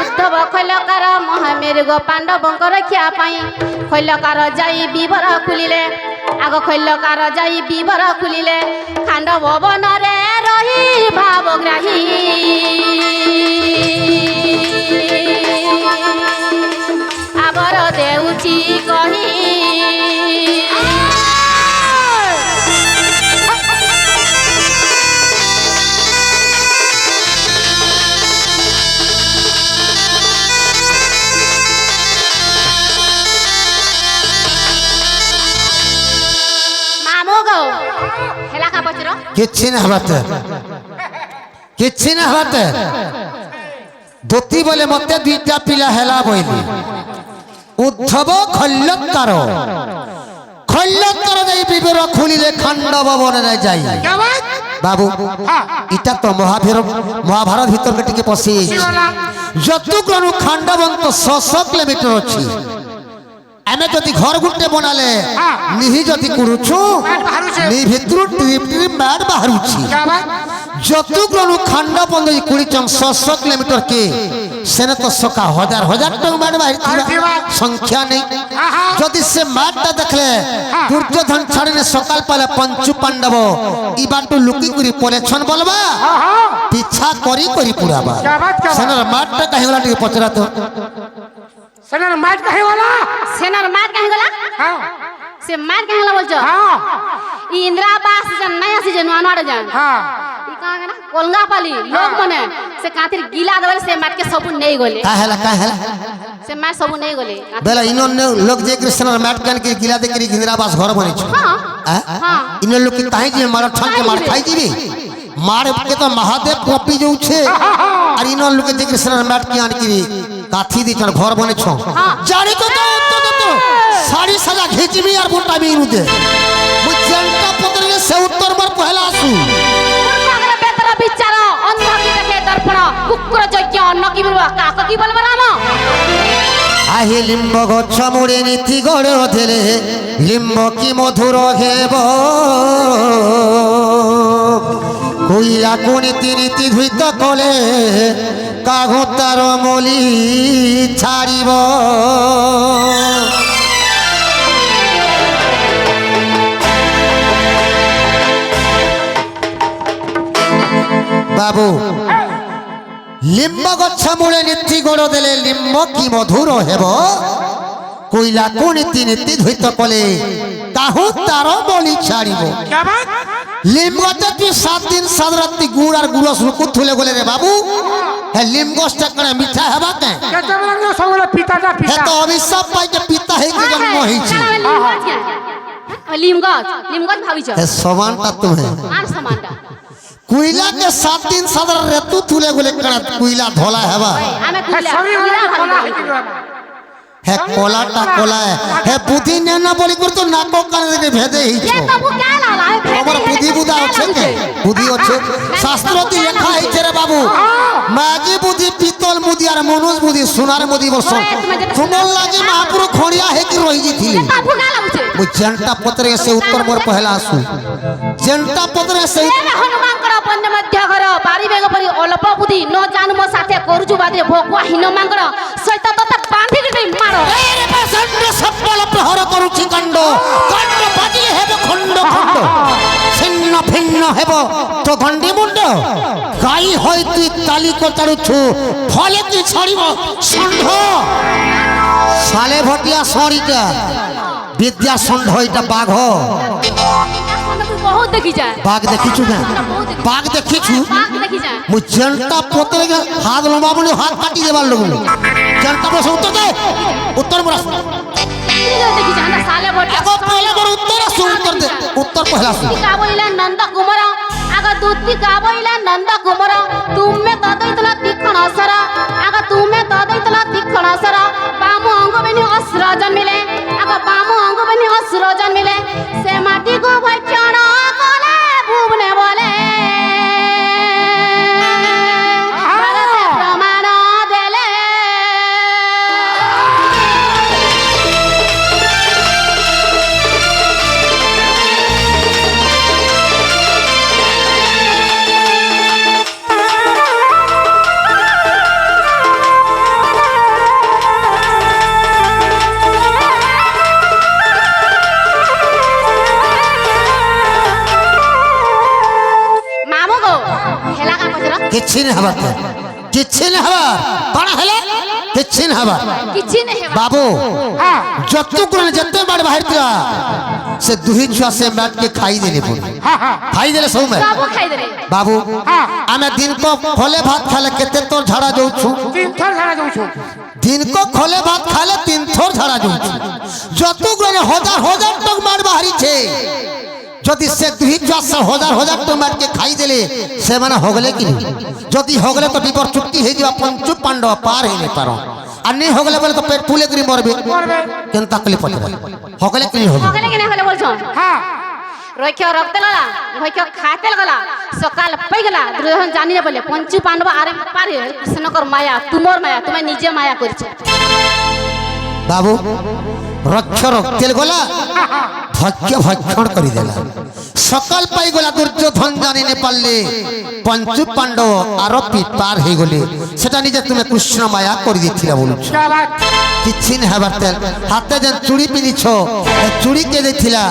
ଉଦ୍ଧବ ଖୈଲକାର ମହାମେରୁଗ ପାଣ୍ଡବଙ୍କ ରକ୍ଷା ପାଇଁ ଖୈଲକାର ଯାଇ ବିବର ଖୋଲିଲେ ଆଗ ଖୈଲକାର ଯାଇ ବିବର ଖୋଲିଲେ ଖାଣ୍ଡବ ବନରେ ରହି ଭାବଗ୍ରାହୀ ଆବର ଦେଉଛି କହି କିଛି ନା ହବାତେ କିଛି ନା ହବାତେ ଧୋତି ବୋଲେ ମତେ ଦୁଇଟା ପିଲା ହେଲା ବୋଇଲି ଉଦ୍ଧବ ଖଲ୍ୟକାର ଯାଇ ବିବର ଖୋଲିଲେ ଖାଣ୍ଡବ ବନରେ ଯାଇ ବାବୁ ଇଟା ତ ମହାଭାରତ ଭିତରକେ ଟିକେ ପଶି ଯାଇଛି ଯତୁଗ୍ରହରୁ ଖାଣ୍ଡବନ୍ତ 600 କିଲୋମିଟର ଅଛି ଆମେ ଯଦି ଘର ଗୁଟେ ବନାଲେ ନିହି ଯଦି କରୁଛୁ ନି ଭିତରୁ ଟ୍ରିପ ଟ୍ରିପ ମ୍ୟାଟ ବାହାରୁଛି ଯତୁଗ୍ରହରୁ ଖାଣ୍ଡବନ୍ତ କୁଡ଼ିଚନ୍ 600 କିଲୋମିଟର କେ ସେନେ ତ ସକା ହଜାର ହଜାର ଟଙ୍କା ମ୍ୟାଟ ବାହାରିଥିବା ସଂଖ୍ୟା ନେଇ ଯଦି ସେ ମ୍ୟାଟଟା ଦେଖଲେ ଦୁର୍ଯ୍ୟୋଧନ ଛାଡ଼ିଲେ ସକାଳ ପାଲେ ପଞ୍ଚୁ ପାଣ୍ଡବ ଇ ବାଟୁ ଲୁକି କରି ପଲେଛନ୍ ବୋଲବା ପିଛା କରି କରି ପୁରାବା ସେନର ମ୍ୟାଟଟା କାହିଁ ଗଲା ଟିକେ ପଚରା ତ সেনার মাঠ কাহে वाला সেনার মার কাহে গলা হ্যাঁ সে মার কাহে গলা বলছো হ্যাঁ ই ইন্দ্রাবাস যে নয়া সে নয়া নয়া যান হ্যাঁ ই কাহে না কলঙ্গা পালি লোক মনে সে কাতির গিলা দেবলে সে মার के सब নেই গলে কাহেলা সে মার सब নেই গলে বেলা ইনন লোক যে কৃষ্ণর ম্যাট কান के গিলা দে করি ইন্দ্রাবাস ঘর বনেছ हां हां ইনন লোক কি কাহে যে মার ঠান के মার খাই দিবি मार के तो महादेव कपी जो छे और इन लोग के कृष्ण मैट की आन की काथी दी चन घर बने छ जानी तो तो साड़ी सजा घिचबी और मोटा भी इनु दे मु जनता पत्र से उत्तर पर पहला आसु पूर्वग्र बेतर विचार अंध की देखे दर्पण कुकुर यज्ञ अन्न की बोलबा काक की बोलबा राम आहे लिंब गछ मुड़े नीति गड़ देले लिंब की मधुर हेब কইলা কোন নীতি ধুইত কলে কাঘু তার মলি ছাড়িব বাবু লিম্ব গছ মূলে নীতি গড় দেলে লিম্ব কি মধুর হেব কইলা কোন নীতি ধুইত কলে কাহু তার মলি ছাড়িব লিম্বটা তুই 7 দিন 7 রাত্রি গুড় আর গুড়স রুকু থুলে গলে রে বাবু হে লিম্বটা করে মিঠা হেবা কে কেতে লাগলো সবলে পিতাটা হে পিতা তো অভিশাপ পাই যে পিতা হে কি জন্ম হইছে লিমগজ ভাবিছ হে সমানটা তুমি আর সমানটা কুইলা के 7 दिन 7 ऋतु थुले गले कणा कुइला धोला हेबा আমি সবই হলো কোলা হইছিল हे कोलाटा कोला हे बुद्धि ने ना बोली कर तो नाको कान दे भेदे ये हिचो तबु क्या लाला हमर बुद्धि बुदा আছে के बुद्धि আছে শাস্ত্রতে লেখা আছে রে বাবু মাগি বুদ্ধি পিতল মুদি আর মনোজ বুদ্ধি সোনার মুদি বস তুমল লাগি মহাপুরু খড়িয়া হে কি রহি জিথিলি तबु क्या लाउछे मु जनता पत्र से उत्तर मोर पहला आसु जनता पत्र से हनुमान कर बन्य मध्य घर बारी बेग परी अल्प बुद्धि न जानु मो साथे करूजु बादे भोकुआ हिन मांगड़ सहित तत बांधी के मारो रे प्रचंड सफल प्रहर करूछि कंड कंड बाजी हेब खंड खंड छिन्न भिन्न हेब तो गंडी मुंड गाई होय तुई ताली को तारुछु फले की छड़िब षंढ साले भटिया सरीटा विद्या षंढ इटा बाघ बहुत देखी जाए बाघ देखिछु ना बाघ देखिछु बाघ देखी जाए मु जनता पत्र के हाथ लंबा बने हाथ काटी देबार लोग जनता पर उत्तर दे उत्तर मोरा देखी जाए ना साले भोट आगो पहले मोर उत्तर दे उत्तर पहला सु का बोइला नंद कुमार आग ଦୁତି ଗାବଇଲା ନନ୍ଦ କୁମର ତୁମେ ତ ଦେଇଥିଲ ତୀକ୍ଷଣ ସର ଆଗ ତୁମେ ତ ଦେଇଥିଲ ତୀକ୍ଷଣ ସର ବାମ ଅଙ୍ଗ ବେନି ଅସୁର ଜନ୍ମିଲେ ଆଗ ବାମ ଅଙ୍ଗ ବେନି ଅସୁର ଜନ୍ମିଲେ ସେ ମାଟିକୁ ଭକ୍ଷଣ କଲେ ଭୁବନେ ବୋଲେ ଭାରତେ ପ୍ରମାଣ ଦେଲେ କିଛି ନାହିଁ ହବାର କିଛି ନାହିଁ ହବାର କଣ ହେଲେ କିଛି ନାହିଁ ହବାର କିଛି ନାହିଁ ବାବୁ ଯତୁକୁଣ ଯେତେ ବାଟ ବାହାରିଥିଲା ସେ ଦୁହି ଛୁଆ ସେ ମ୍ୟାଟ କେ ଖାଇଦେଲେ ପୁଣି ଖାଇଦେଲେ ସବୁ ମ୍ୟାଟ ସବୁ ଖାଇଦେଲେ ବାବୁ ଆମେ ଦିନକ ଖୋଲେ ଭାତ ଖାଇଲେ କେତେ ତୋର ଝାଡା ଯାଉଛୁ 3 ଥର ଝାଡ଼ା ଯାଉଛୁ ଦିନକ ଖୋଲେ ଭାତ ଖାଇଲେ 3 ଥର ଝାଡା ଯାଉଛୁ যতগুলো হাজার হাজার টক মার বাহারিছে যদি সে দুই চারশো হাজার হাজার টক মারকে খাইদেলে সেমানে হগলে কি যদি হগলে তো বিপর চুক্তি হয়ে যাওয়া পঞ্চু পাণ্ডব পার হয়ে পার আর নেই হগলে বলে তো পেট ফুলে করে মরবে কেন তাকলে পড়ে হগলে কি হবে হগলে কেন হলে বলছো হ্যাঁ রক্ষ রক্ত গলা রক্ষ খাতে গলা সকাল পাই গলা দুর্যোধন জানি না বলে পঞ্চু পাণ্ডব আরে পারে কৃষ্ণকর মায়া তোমার মায়া তুমি নিজে মায়া করছো বাবু রক্ষ রক্তেল গলা ভক্ষ ভক্ষণ করিদেলা সকাল পাই গলা দুর্যোধন জানি নে পারলে পঞ্চু পাণ্ডব আর পার হয়ে গলে সেটা নিজে তুমি কৃষ্ণ মায়া করে দিয়েছিল বলুছ কিছু না হবার তেল হাতে যেন চুড়ি পিনিছ চুড়ি কে দিয়েছিলা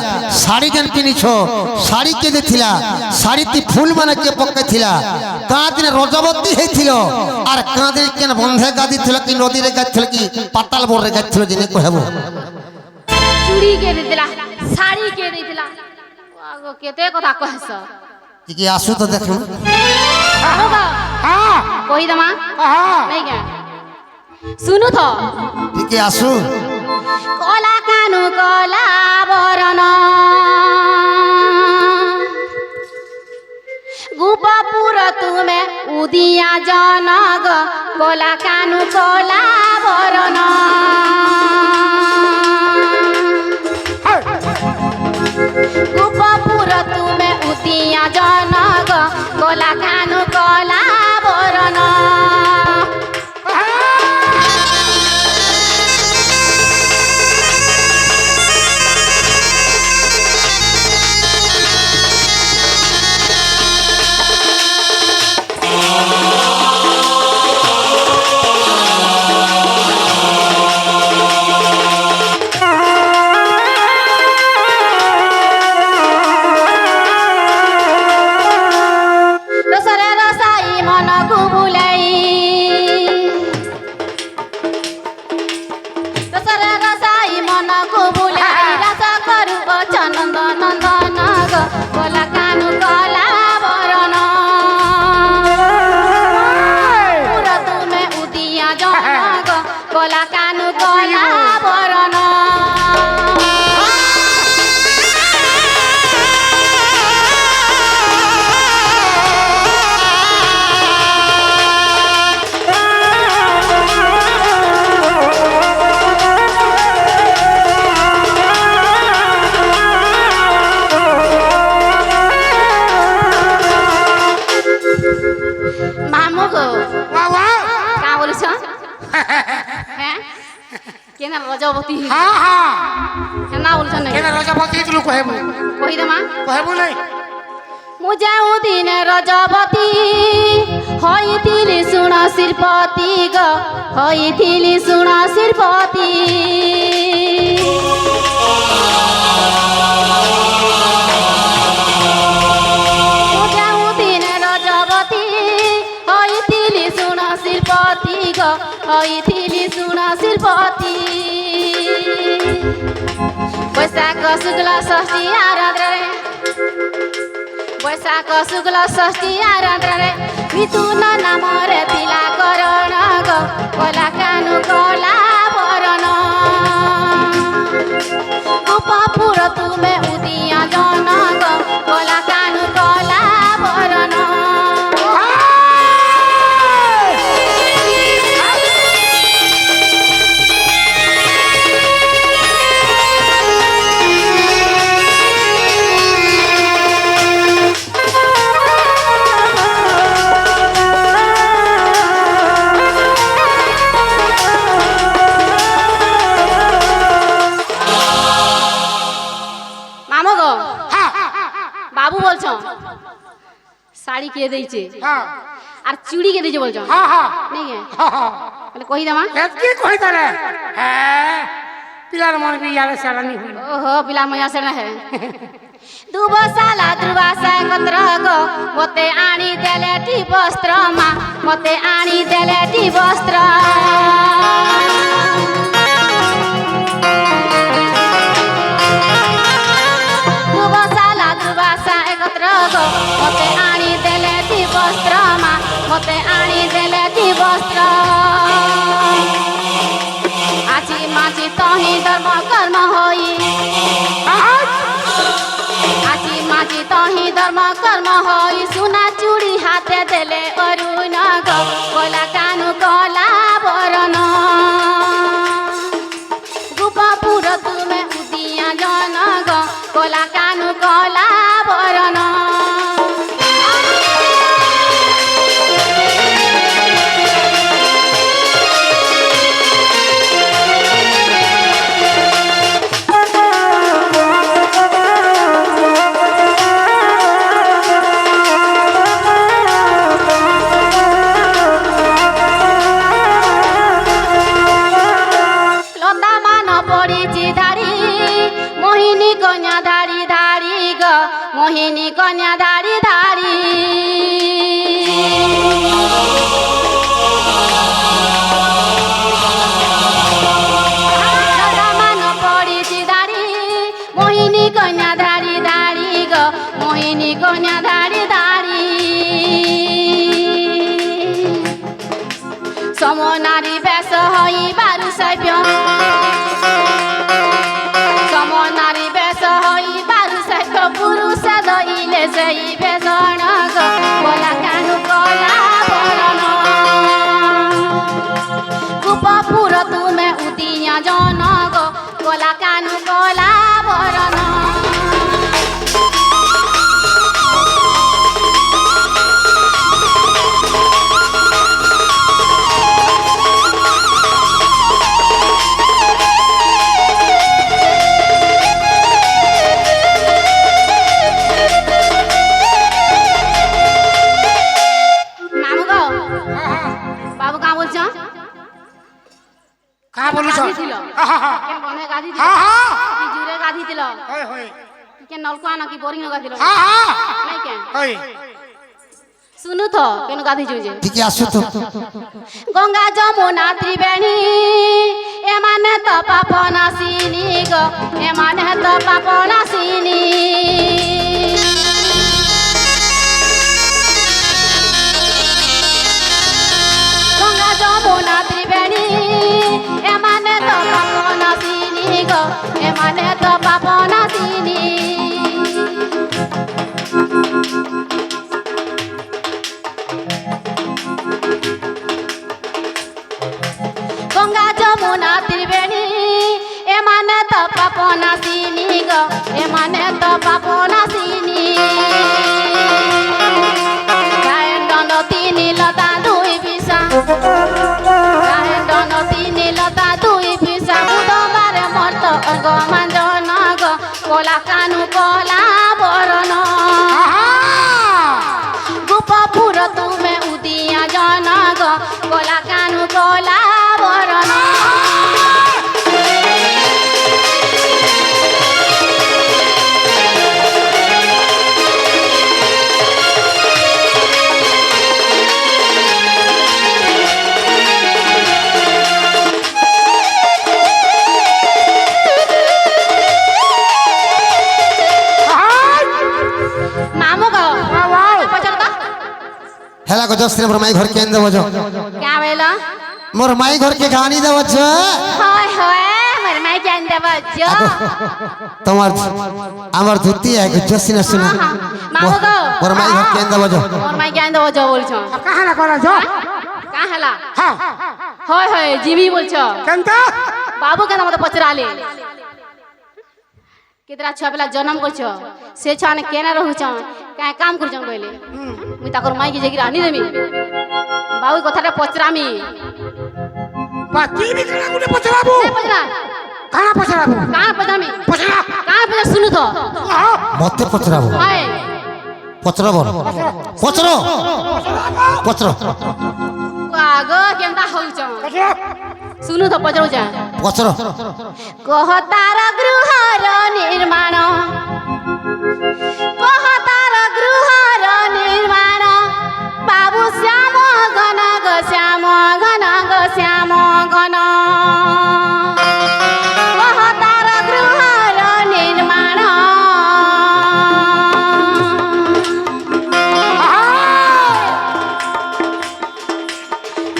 শাড়ি যেন পিনিছ শাড়ি কে দিয়েছিলা শাড়িতে ফুল মানে কে পকাইছিলা কাঁ দিনে রজবতী হয়েছিল আর কাঁ দিনে কেন বন্ধে গাদিছিল কি নদীরে গাছিল কি পাতাল বরে গাছিল যিনি কহব চুড়ি কে দিলা শাড়ি কে দিলা আগো কেতে কথা কহছ কি আসু তো দেখুন होगा হ্যাঁ কই দমা হ্যাঁ नहीं क्या सुनु तो কি আসু কলা কানু কলা বরণ গোপপুর তুমি উদিয়া জনগ কলা কানু কলা বরণ গোপপুর তুমি উদিয়া জনগ কলা কানু কলা বরণ রসরে রসাই মনকু বুলাই রসরে রসাই মনকু বুলাই রস করু চনন্দ নন্দন গ কলা কানু কলা বরণ পুর তুমে উদিয়া জনগ কলা কানু কলা বরণ মামু গো বাহ বাহ কা বলছ হ্যাঁ কেনা রজবতী হ্যাঁ হ্যাঁ কেনা বলছ না কেন রজবতী তুলু কহেবু কই দমা কহেবু নাই ମୁଁ ଯେଉଁ ଦିନ ରଜବତୀ ହୋଇଥିଲି ଶୁଣ ଶ୍ରୀପତି ଗ ହୋଇଥିଲି ଶୁଣ ଶ୍ରୀପତି ମୁଁ ଯେଉଁ ଦିନ ରଜବତୀ ହୋଇଥିଲି ଶୁଣ ଶ୍ରୀପତି ଗ ହୋଇଥିଲି ଶୁଣ ଶ୍ରୀପତି ବୈଶାଖ ଶୁକ୍ଳ ଷଷ୍ଠୀ ଆରାଧନାରେ বৈশাখ শুক্ল ষষ্ঠী আরাধনারে মিথুন নামরে তিলা করণ গ কলা কানু কলা বরণ গোপপুর তুমে উদিয়া জনগ কলা কানু কলা বরণ শাড়ি কে দিয়েছে হ্যাঁ আর চুড়ি কে দিয়েছে বলছো হ্যাঁ হ্যাঁ নেই কে হ্যাঁ বলে কই দেমা কি কই তারে হ্যাঁ পিলার মন বি ইয়ারে সারানি হই ओहो पिला मया से है दुबसाला दुबासा कत्र गो मते आनी देलेटी वस्त्र मा मते आनी देलेटी वस्त्र दुबसाला दुबासा एकत्र गो मते आनी देलेटी वस्त्र मा मते आनी देलेटी वस्त्र आची माची तही धर्म कर्म होई आची माची तही धर्म कर्म होई सुना चूड़ी हाथे देले अरुण गो कोला कानु कोला बरन गोपापुर तुमे उदिया जन गो कोला कानु कोला बरन मोहिनी कन्या धारी धारी मान पड़ी धारी मोहिनी कन्या धारी धारी ग मोहिनी कन्या धारी धारी समनारी बेस हई बारु सभ्य समनारी बेस हई बारु सभ्य पुरुष दइले सही बेसन गो कोला कानु कोला बरन गोपापुर तुमे उदिया जन गो कोला कानु कोला बरन का बोलुछ गाधी थिलो हा हा हा केन बने गाधी हा थिलो हा कि जुरे गाधी थिलो होय होय केन नलकुआ न कि बोरिंग गाधी थिलो हा हा नहीं केन होय सुनु तो केन गाधी जुजे ठीक आसु तो गंगा जमुना त्रिवेणी एमाने तो पाप नासिनी गो एमाने तो पाप नासिनी गंगा जमुना त्रिवेणी एमाने तो पाप नासिनी गो एमाने तो पाप नासिनी गंगा जमुना त्रिवेणी एमाने तो पाप नासिनी गो एमाने तो पाप नासिनी गायन तीनी लता दुई पिसा गायन तीनी लता दुई पिसा बुधबार मर्त अर्ग मांजन गो कोला कानु कोला बरन गोपापुर तुमे उदिया जन गो कोला कानु कोला बरन मामू गो पचर तो हेला को जस्त्र मोर माई घर के अंदर बजो क्या बेला मोर माई घर के कहानी दे बजो हाय हाय मेरे माई के अंदर बजो তোমার আমার ধুতি এক জসিন শুনা मामू गो মোর মাই ঘর के अंदर बजो मोर माई के अंदर बजो बोलछो काहा ना करा जो का हला हा हाय हाय जीवी बोलछो केनता बाबू के मते पचराले केतरा छुआ बेला जन्म करछो से छुआ ने केना रहउछ काहे काम करछो कहले मुई ताकर माई के जगी रानी देमी बाबू कथाटा पचरामी बाकी भी करा गुने पचराबो से पचरा काना पचराबो कहाँ पचरामी पचरा कहाँ पचरा सुनु तो हा মতে পচরাবো हाय ପଚର ବର ପଚର ପଚର ଆଗ କେନ୍ତା ହଉଛ ପଚର ଶୁଣୁ ତ ପଚାରୁଛ ପଚର କହ ତାର ଗୃହର ନିର୍ମାଣ କହ ତାର ଗୃହର ନିର୍ମାଣ ବାବୁ ଶ୍ୟାମ ଘନ ଗ ଶ୍ୟାମ ଘନ ଗ ଶ୍ୟାମ ଘନ କହ ତାର ଗୃହର ନିର୍ମାଣ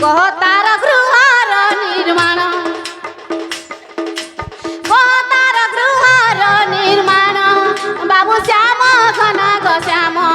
କହ ତାର ଗୃହର ନିର୍ମାଣ କହ ତାର ଗୃହର ନିର୍ମାଣ ବାବୁ ଶ୍ୟାମ ଘନ ଗ ଶ୍ୟାମ